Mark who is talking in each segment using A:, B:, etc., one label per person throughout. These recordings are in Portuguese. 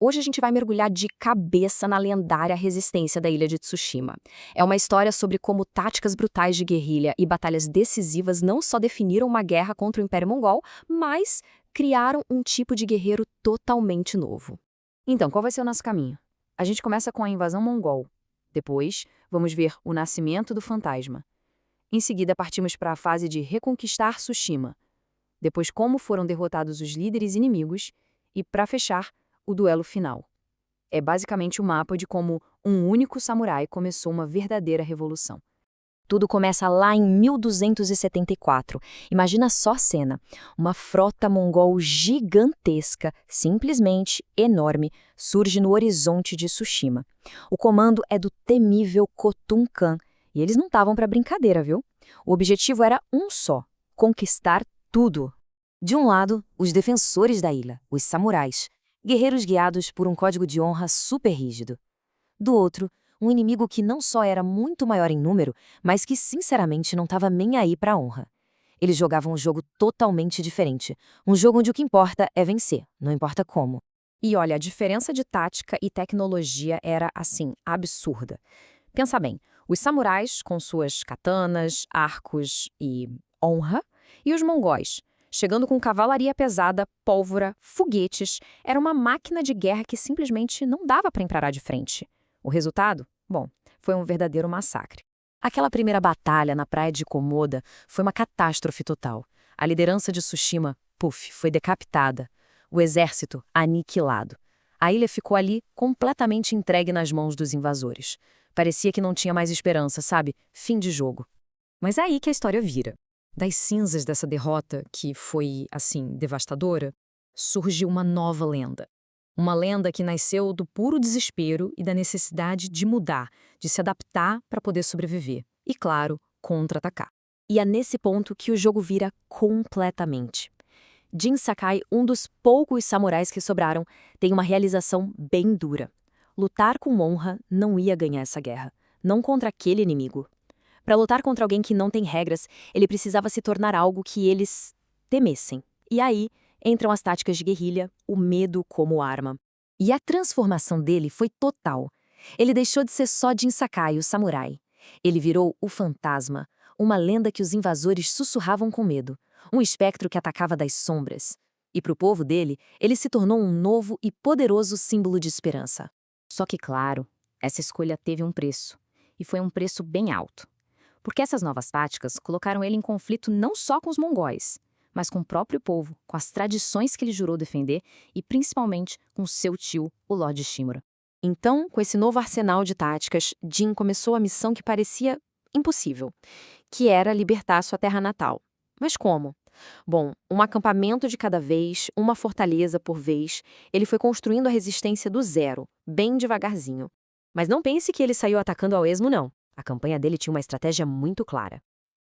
A: Hoje a gente vai mergulhar de cabeça na lendária resistência da ilha de Tsushima. É uma história sobre como táticas brutais de guerrilha e batalhas decisivas não só definiram uma guerra contra o Império Mongol, mas criaram um tipo de guerreiro totalmente novo.
B: Então, qual vai ser o nosso caminho? A gente começa com a invasão mongol. Depois, vamos ver o nascimento do fantasma. Em seguida, partimos para a fase de reconquistar Tsushima. Depois, como foram derrotados os líderes inimigos. E, para fechar, o duelo final. É basicamente o mapa de como um único samurai começou uma verdadeira revolução.
A: Tudo começa lá em 1274. Imagina só a cena. Uma frota mongol gigantesca, simplesmente enorme, surge no horizonte de Tsushima. O comando é do temível Khotun Khan, e eles não estavam para brincadeira, viu? O objetivo era um só: conquistar tudo. De um lado, os defensores da ilha, os samurais, guerreiros guiados por um código de honra super rígido. Do outro, um inimigo que não só era muito maior em número, mas que sinceramente não estava nem aí para a honra. Eles jogavam um jogo totalmente diferente, um jogo onde o que importa é vencer, não importa como. E olha, a diferença de tática e tecnologia era, assim, absurda. Pensa bem, os samurais com suas katanas, arcos e honra, e os mongóis, chegando com cavalaria pesada, pólvora, foguetes, era uma máquina de guerra que simplesmente não dava para encarar de frente. O resultado? Bom, foi um verdadeiro massacre. Aquela primeira batalha na praia de Komoda foi uma catástrofe total. A liderança de Tsushima, foi decapitada. O exército, aniquilado. A ilha ficou ali completamente entregue nas mãos dos invasores. Parecia que não tinha mais esperança, sabe? Fim de jogo. Mas é aí que a história vira. Das cinzas dessa derrota, que foi, assim, devastadora, surgiu uma nova lenda. Uma lenda que nasceu do puro desespero e da necessidade de mudar, de se adaptar para poder sobreviver. E, claro, contra-atacar. E é nesse ponto que o jogo vira completamente. Jin Sakai, um dos poucos samurais que sobraram, tem uma realização bem dura. Lutar com honra não ia ganhar essa guerra, não contra aquele inimigo. Para lutar contra alguém que não tem regras, ele precisava se tornar algo que eles temessem. E aí entram as táticas de guerrilha, o medo como arma. E a transformação dele foi total. Ele deixou de ser só Jin Sakai, o samurai. Ele virou o fantasma, uma lenda que os invasores sussurravam com medo, um espectro que atacava das sombras. E para o povo dele, ele se tornou um novo e poderoso símbolo de esperança. Só que, claro, essa escolha teve um preço. E foi um preço bem alto. Porque essas novas táticas colocaram ele em conflito não só com os mongóis, mas com o próprio povo, com as tradições que ele jurou defender e principalmente com seu tio, o Lord Shimura. Então, com esse novo arsenal de táticas, Jin começou a missão que parecia impossível, que era libertar sua terra natal. Mas como? Bom, um acampamento de cada vez, uma fortaleza por vez, ele foi construindo a resistência do zero, bem devagarzinho. Mas não pense que ele saiu atacando ao esmo, não. A campanha dele tinha uma estratégia muito clara.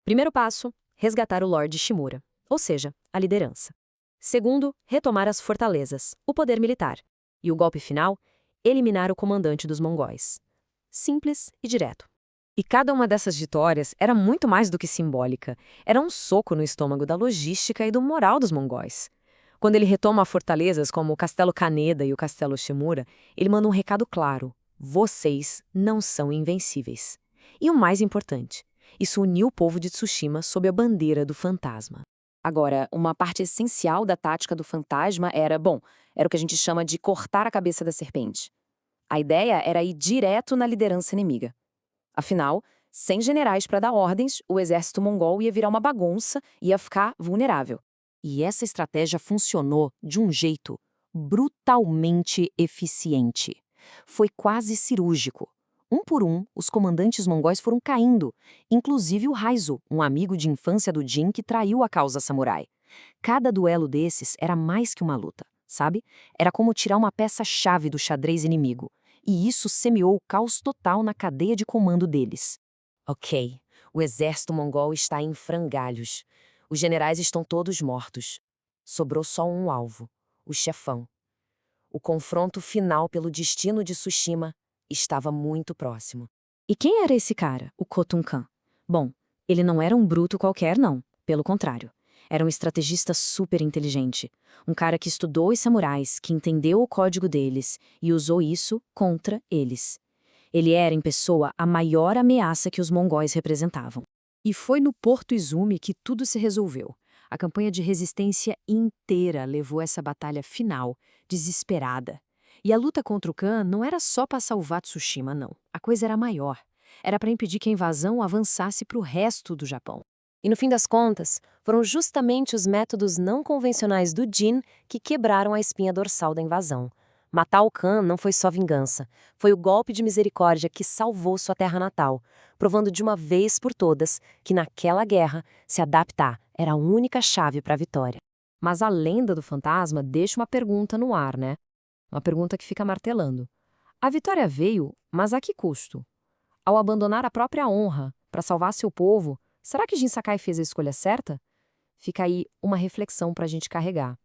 A: Primeiro passo, resgatar o Lord Shimura, ou seja, a liderança. Segundo, retomar as fortalezas, o poder militar. E o golpe final, eliminar o comandante dos mongóis. Simples e direto. E cada uma dessas vitórias era muito mais do que simbólica. Era um soco no estômago da logística e do moral dos mongóis. Quando ele retoma fortalezas como o Castelo Kaneda e o Castelo Shimura, ele manda um recado claro: vocês não são invencíveis. E o mais importante, isso uniu o povo de Tsushima sob a bandeira do fantasma. Agora, uma parte essencial da tática do fantasma era o que a gente chama de cortar a cabeça da serpente. A ideia era ir direto na liderança inimiga. Afinal, sem generais para dar ordens, o exército mongol ia virar uma bagunça e ia ficar vulnerável. E essa estratégia funcionou de um jeito brutalmente eficiente. Foi quase cirúrgico. Um por um, os comandantes mongóis foram caindo, inclusive o Raizo, um amigo de infância do Jin que traiu a causa samurai. Cada duelo desses era mais que uma luta, sabe? Era como tirar uma peça-chave do xadrez inimigo. E isso semeou o caos total na cadeia de comando deles. Ok, o exército mongol está em frangalhos. Os generais estão todos mortos. Sobrou só um alvo, o chefão. O confronto final pelo destino de Tsushima estava muito próximo. E quem era esse cara, o Khotun Khan? Bom, ele não era um bruto qualquer, não. Pelo contrário. Era um estrategista super inteligente. Um cara que estudou os samurais, que entendeu o código deles e usou isso contra eles. Ele era, em pessoa, a maior ameaça que os mongóis representavam.
B: E foi no Porto Izumi que tudo se resolveu. A campanha de resistência inteira levou essa batalha final, desesperada. E a luta contra o Khan não era só para salvar Tsushima, não. A coisa era maior. Era para impedir que a invasão avançasse para o resto do Japão.
A: E no fim das contas, foram justamente os métodos não convencionais do Jin que quebraram a espinha dorsal da invasão. Matar o Khan não foi só vingança, foi o golpe de misericórdia que salvou sua terra natal, provando de uma vez por todas que naquela guerra, se adaptar era a única chave para a vitória. Mas a lenda do fantasma deixa uma pergunta no ar, né? Uma pergunta que fica martelando. A vitória veio, mas a que custo? Ao abandonar a própria honra para salvar seu povo, será que Jin Sakai fez a escolha certa? Fica aí uma reflexão para a gente carregar.